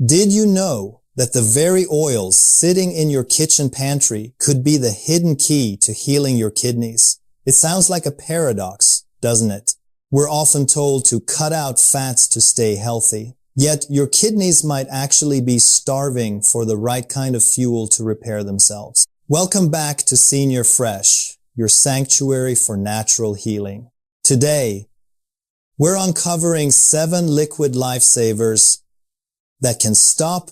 Did you know that the very oils sitting in your kitchen pantry could be the hidden key to healing your kidneys? It sounds like a paradox, doesn't it? We're often told to cut out fats to stay healthy. Yet your kidneys might actually be starving for the right kind of fuel to repair themselves. Welcome back to Senior Fresh, your sanctuary for natural healing. Today, we're uncovering 7 liquid lifesavers that can stop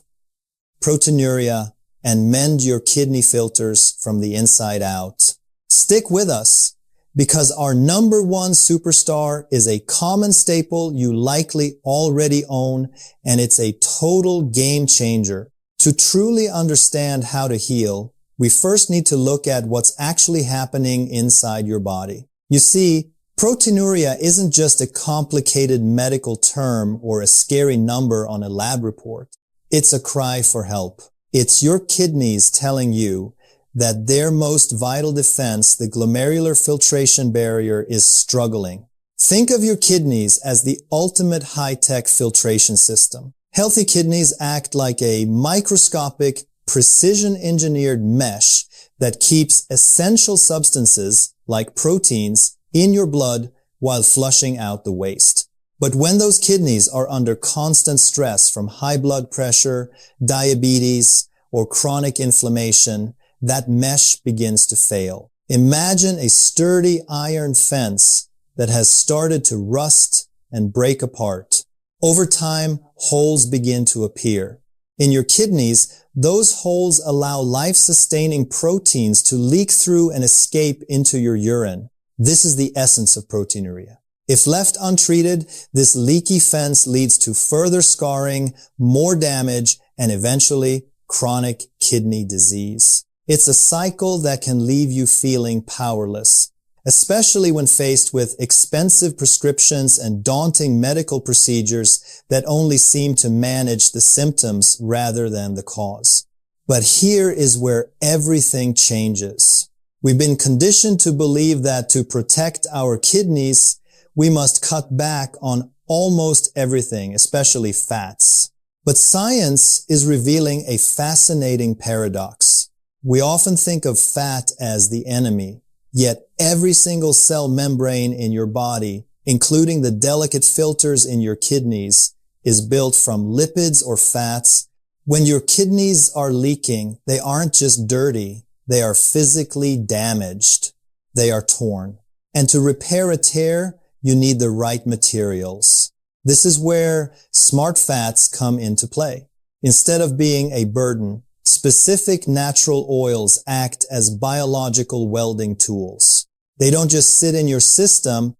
proteinuria and mend your kidney filters from the inside out. Stick with us because our number 1 superstar is a common staple you likely already own, and it's a total game changer. To truly understand how to heal, we first need to look at what's actually happening inside your body. You see, proteinuria isn't just a complicated medical term or a scary number on a lab report. It's a cry for help. It's your kidneys telling you that their most vital defense, the glomerular filtration barrier, is struggling. Think of your kidneys as the ultimate high-tech filtration system. Healthy kidneys act like a microscopic, precision-engineered mesh that keeps essential substances like proteins in your blood while flushing out the waste. But when those kidneys are under constant stress from high blood pressure, diabetes, or chronic inflammation, that mesh begins to fail. Imagine a sturdy iron fence that has started to rust and break apart. Over time, holes begin to appear. In your kidneys, those holes allow life-sustaining proteins to leak through and escape into your urine. This is the essence of proteinuria. If left untreated, this leaky fence leads to further scarring, more damage, and eventually chronic kidney disease. It's a cycle that can leave you feeling powerless, especially when faced with expensive prescriptions and daunting medical procedures that only seem to manage the symptoms rather than the cause. But here is where everything changes. We've been conditioned to believe that to protect our kidneys, we must cut back on almost everything, especially fats. But science is revealing a fascinating paradox. We often think of fat as the enemy, yet every single cell membrane in your body, including the delicate filters in your kidneys, is built from lipids or fats. When your kidneys are leaking, they aren't just dirty, they are physically damaged. They are torn. And to repair a tear, you need the right materials. This is where smart fats come into play. Instead of being a burden, specific natural oils act as biological welding tools. They don't just sit in your system,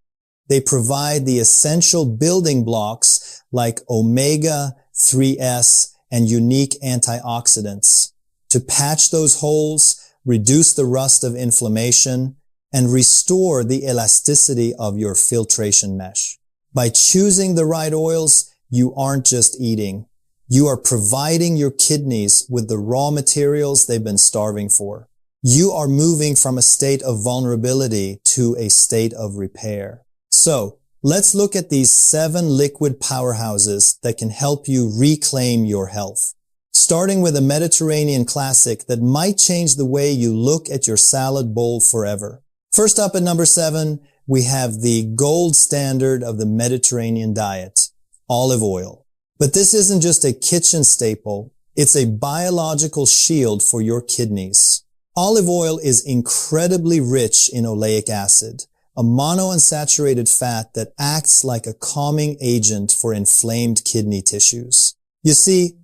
they provide the essential building blocks like omega-3s and unique antioxidants to patch those holes, reduce the rust of inflammation, and restore the elasticity of your filtration mesh. By choosing the right oils, you aren't just eating. You are providing your kidneys with the raw materials they've been starving for. You are moving from a state of vulnerability to a state of repair. So, let's look at these 7 liquid powerhouses that can help you reclaim your health. Starting with a Mediterranean classic that might change the way you look at your salad bowl forever. First up at number 7, we have the gold standard of the Mediterranean diet, olive oil. But this isn't just a kitchen staple, it's a biological shield for your kidneys. Olive oil is incredibly rich in oleic acid, a monounsaturated fat that acts like a calming agent for inflamed kidney tissues. You see,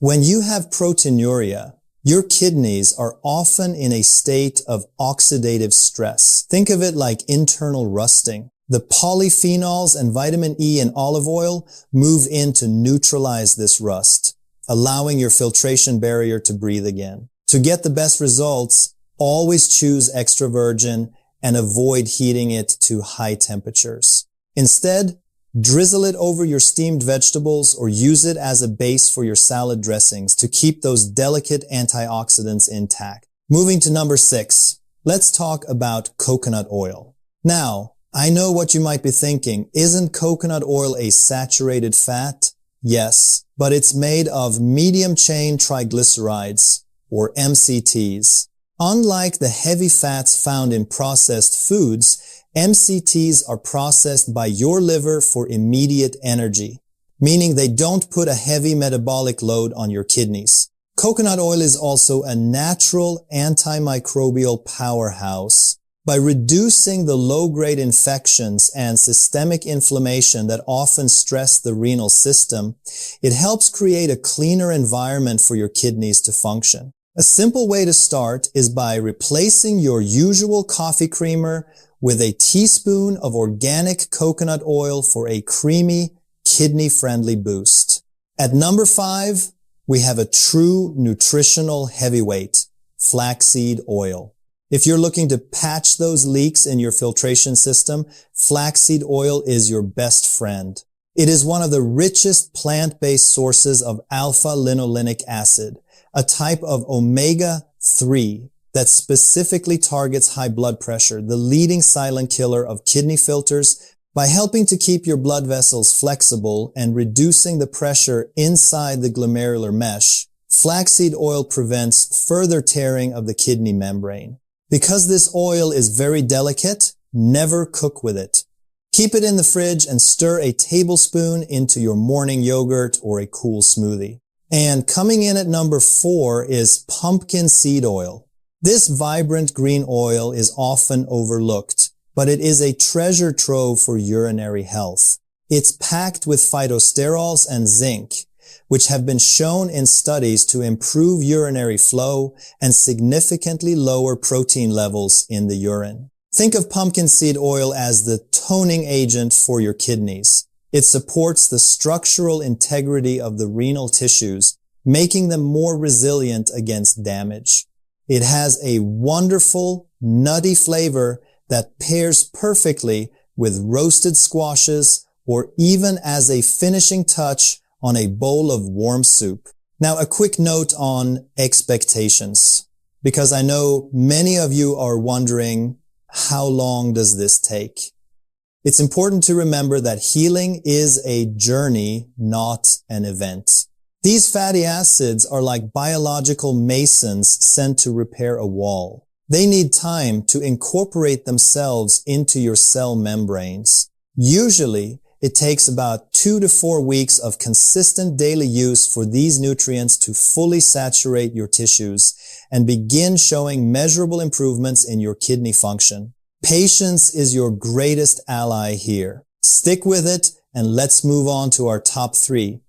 when you have proteinuria, your kidneys are often in a state of oxidative stress. Think of it like internal rusting. The polyphenols and vitamin E in olive oil move in to neutralize this rust, allowing your filtration barrier to breathe again. To get the best results, always choose extra virgin and avoid heating it to high temperatures. Instead, drizzle it over your steamed vegetables or use it as a base for your salad dressings to keep those delicate antioxidants intact. Moving to number 6, let's talk about coconut oil. Now, I know what you might be thinking. Isn't coconut oil a saturated fat? Yes, but it's made of medium-chain triglycerides, or MCTs. Unlike the heavy fats found in processed foods, MCTs are processed by your liver for immediate energy, meaning they don't put a heavy metabolic load on your kidneys. Coconut oil is also a natural antimicrobial powerhouse. By reducing the low-grade infections and systemic inflammation that often stress the renal system, it helps create a cleaner environment for your kidneys to function. A simple way to start is by replacing your usual coffee creamer with a teaspoon of organic coconut oil for a creamy, kidney-friendly boost. At number 5, we have a true nutritional heavyweight, flaxseed oil. If you're looking to patch those leaks in your filtration system, flaxseed oil is your best friend. It is one of the richest plant-based sources of alpha-linolenic acid, a type of omega-3 that specifically targets high blood pressure, the leading silent killer of kidney filters, by helping to keep your blood vessels flexible and reducing the pressure inside the glomerular mesh. Flaxseed oil prevents further tearing of the kidney membrane. Because this oil is very delicate, never cook with it. Keep it in the fridge and stir a tablespoon into your morning yogurt or a cool smoothie. And coming in at number 4 is pumpkin seed oil. This vibrant green oil is often overlooked, but it is a treasure trove for urinary health. It's packed with phytosterols and zinc, which have been shown in studies to improve urinary flow and significantly lower protein levels in the urine. Think of pumpkin seed oil as the toning agent for your kidneys. It supports the structural integrity of the renal tissues, making them more resilient against damage. It has a wonderful, nutty flavor that pairs perfectly with roasted squashes or even as a finishing touch on a bowl of warm soup. Now, a quick note on expectations, because I know many of you are wondering, how long does this take? It's important to remember that healing is a journey, not an event. These fatty acids are like biological masons sent to repair a wall. They need time to incorporate themselves into your cell membranes. Usually, it takes about 2 to 4 weeks of consistent daily use for these nutrients to fully saturate your tissues and begin showing measurable improvements in your kidney function. Patience is your greatest ally here. Stick with it, and let's move on to our top 3,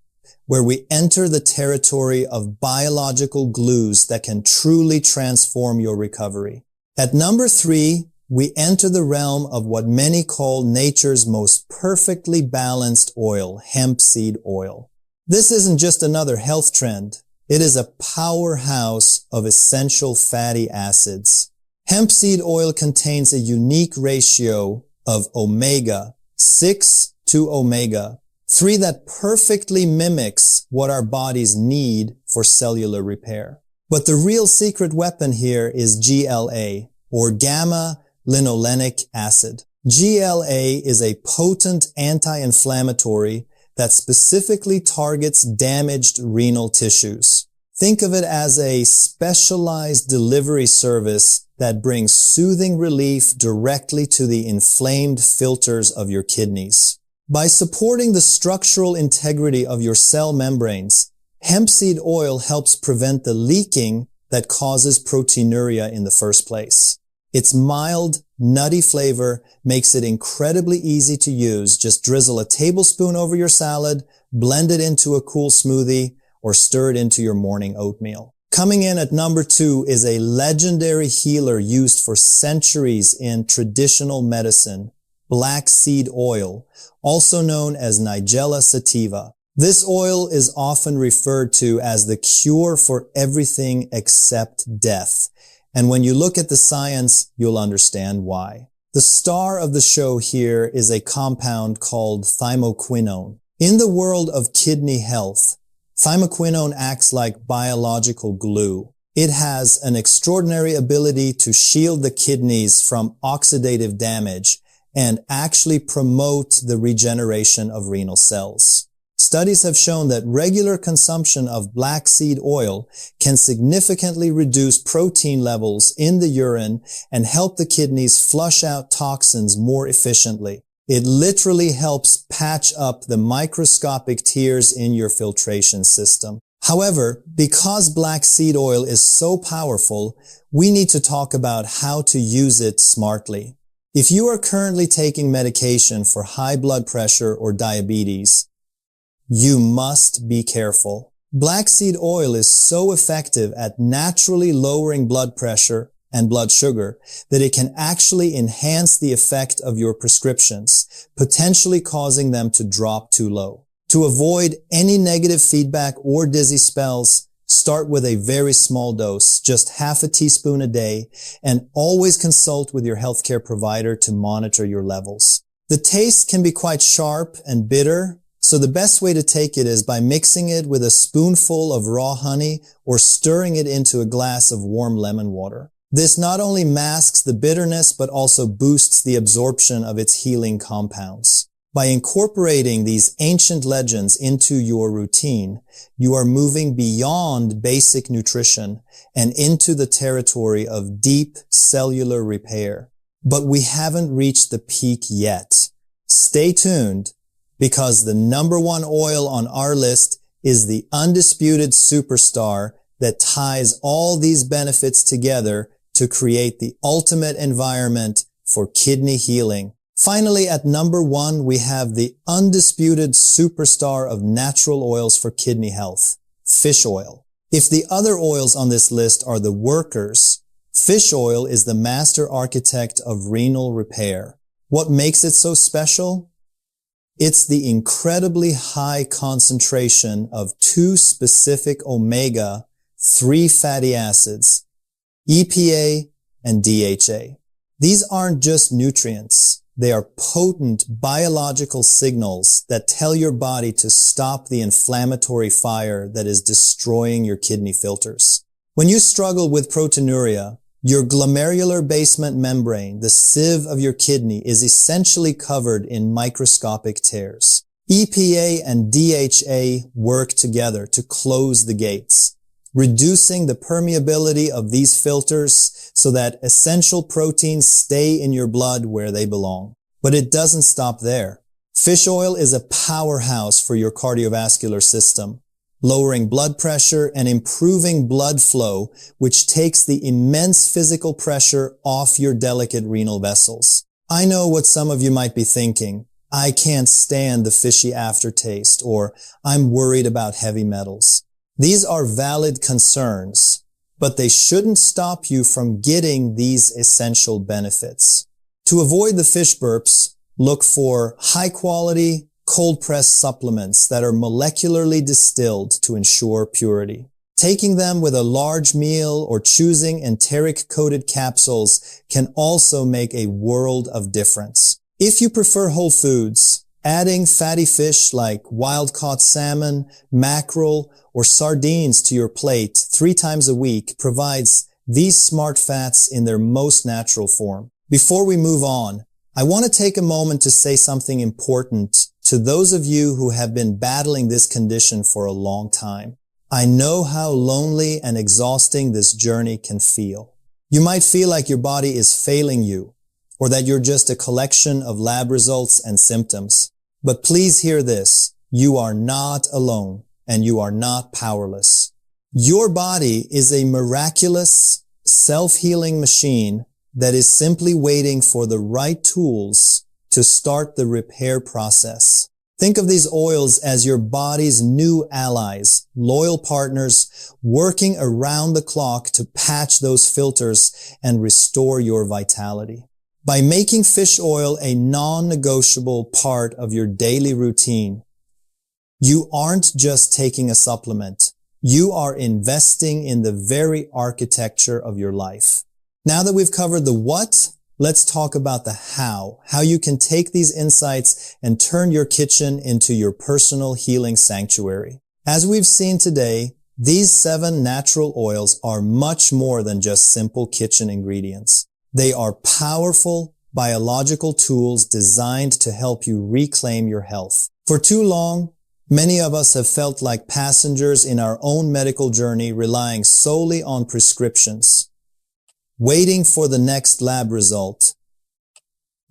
where we enter the territory of biological glues that can truly transform your recovery. At number 3, we enter the realm of what many call nature's most perfectly balanced oil, hemp seed oil. This isn't just another health trend. It is a powerhouse of essential fatty acids. Hemp seed oil contains a unique ratio of omega-6 to omega-3 that perfectly mimics what our bodies need for cellular repair. But the real secret weapon here is GLA, or gamma-linolenic acid. GLA is a potent anti-inflammatory that specifically targets damaged renal tissues. Think of it as a specialized delivery service that brings soothing relief directly to the inflamed filters of your kidneys. By supporting the structural integrity of your cell membranes, hemp seed oil helps prevent the leaking that causes proteinuria in the first place. Its mild, nutty flavor makes it incredibly easy to use. Just drizzle a tablespoon over your salad, blend it into a cool smoothie, or stir it into your morning oatmeal. Coming in at number 2 is a legendary healer used for centuries in traditional medicine, black seed oil, also known as Nigella sativa. This oil is often referred to as the cure for everything except death. And when you look at the science, you'll understand why. The star of the show here is a compound called thymoquinone. In the world of kidney health, thymoquinone acts like biological glue. It has an extraordinary ability to shield the kidneys from oxidative damage and actually promote the regeneration of renal cells. Studies have shown that regular consumption of black seed oil can significantly reduce protein levels in the urine and help the kidneys flush out toxins more efficiently. It literally helps patch up the microscopic tears in your filtration system. However, because black seed oil is so powerful, we need to talk about how to use it smartly. If you are currently taking medication for high blood pressure or diabetes, you must be careful. Black seed oil is so effective at naturally lowering blood pressure and blood sugar that it can actually enhance the effect of your prescriptions, potentially causing them to drop too low. To avoid any negative feedback or dizzy spells, start with a very small dose, just half a teaspoon a day, and always consult with your healthcare provider to monitor your levels. The taste can be quite sharp and bitter, so the best way to take it is by mixing it with a spoonful of raw honey or stirring it into a glass of warm lemon water. This not only masks the bitterness, but also boosts the absorption of its healing compounds. By incorporating these ancient legends into your routine, you are moving beyond basic nutrition and into the territory of deep cellular repair. But we haven't reached the peak yet. Stay tuned, because the number one oil on our list is the undisputed superstar that ties all these benefits together to create the ultimate environment for kidney healing. Finally, at number one, we have the undisputed superstar of natural oils for kidney health, fish oil. If the other oils on this list are the workers, fish oil is the master architect of renal repair. What makes it so special? It's the incredibly high concentration of two specific omega-3 fatty acids, EPA and DHA. These aren't just nutrients. They are potent biological signals that tell your body to stop the inflammatory fire that is destroying your kidney filters. When you struggle with proteinuria, your glomerular basement membrane, the sieve of your kidney, is essentially covered in microscopic tears. EPA and DHA work together to close the gates, reducing the permeability of these filters so that essential proteins stay in your blood where they belong. But it doesn't stop there. Fish oil is a powerhouse for your cardiovascular system, lowering blood pressure and improving blood flow, which takes the immense physical pressure off your delicate renal vessels. I know what some of you might be thinking. I can't stand the fishy aftertaste, or I'm worried about heavy metals. These are valid concerns, but they shouldn't stop you from getting these essential benefits. To avoid the fish burps, look for high-quality, cold-pressed supplements that are molecularly distilled to ensure purity. Taking them with a large meal or choosing enteric-coated capsules can also make a world of difference. If you prefer whole foods, adding fatty fish like wild-caught salmon, mackerel, or sardines to your plate 3 times a week provides these smart fats in their most natural form. Before we move on, I want to take a moment to say something important to those of you who have been battling this condition for a long time. I know how lonely and exhausting this journey can feel. You might feel like your body is failing you, or that you're just a collection of lab results and symptoms. But please hear this. You are not alone, and you are not powerless. Your body is a miraculous, self-healing machine that is simply waiting for the right tools to start the repair process. Think of these oils as your body's new allies, loyal partners working around the clock to patch those filters and restore your vitality. By making fish oil a non-negotiable part of your daily routine, you aren't just taking a supplement. You are investing in the very architecture of your life. Now that we've covered the what, let's talk about the how you can take these insights and turn your kitchen into your personal healing sanctuary. As we've seen today, these 7 natural oils are much more than just simple kitchen ingredients. They are powerful biological tools designed to help you reclaim your health. For too long, Many of us have felt like passengers in our own medical journey, relying solely on prescriptions, waiting for the next lab result,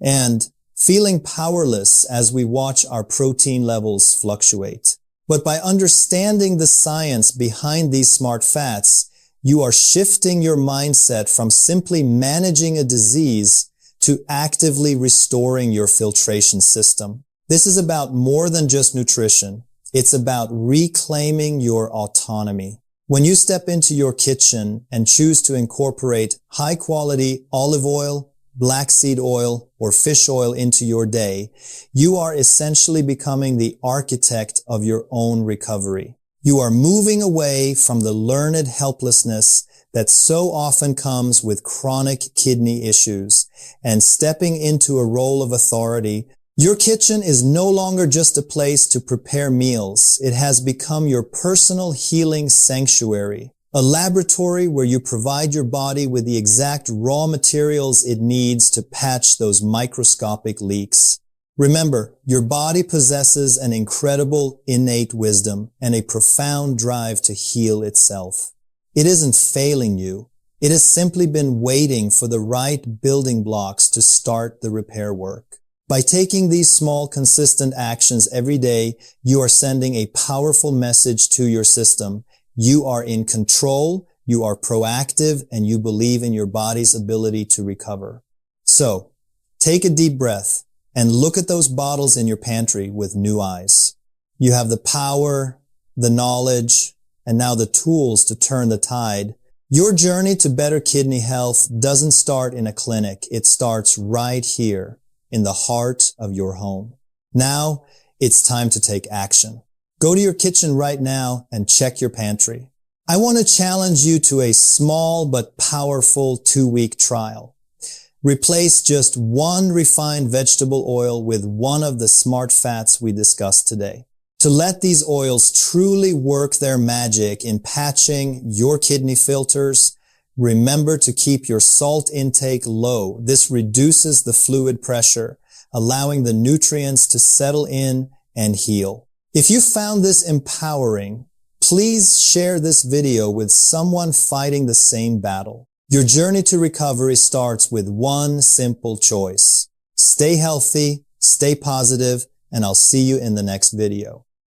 and feeling powerless as we watch our protein levels fluctuate. But by understanding the science behind these smart fats, you are shifting your mindset from simply managing a disease to actively restoring your filtration system. This is about more than just nutrition. It's about reclaiming your autonomy. When you step into your kitchen and choose to incorporate high-quality olive oil, black seed oil, or fish oil into your day, you are essentially becoming the architect of your own recovery. You are moving away from the learned helplessness that so often comes with chronic kidney issues and stepping into a role of authority. Your kitchen is no longer just a place to prepare meals. It has become your personal healing sanctuary, a laboratory where you provide your body with the exact raw materials it needs to patch those microscopic leaks. Remember, your body possesses an incredible innate wisdom and a profound drive to heal itself. It isn't failing you. It has simply been waiting for the right building blocks to start the repair work. By taking these small, consistent actions every day, you are sending a powerful message to your system. You are in control, you are proactive, and you believe in your body's ability to recover. So, take a deep breath and look at those bottles in your pantry with new eyes. You have the power, the knowledge, and now the tools to turn the tide. Your journey to better kidney health doesn't start in a clinic. It starts right here in the heart of your home. Now, it's time to take action. Go to your kitchen right now and check your pantry. I want to challenge you to a small but powerful 2-week trial. Replace just one refined vegetable oil with one of the smart fats we discussed today. To let these oils truly work their magic in patching your kidney filters, remember to keep your salt intake low. This reduces the fluid pressure, allowing the nutrients to settle in and heal. If you found this empowering, please share this video with someone fighting the same battle. Your journey to recovery starts with one simple choice. Stay healthy, stay positive, and I'll see you in the next video.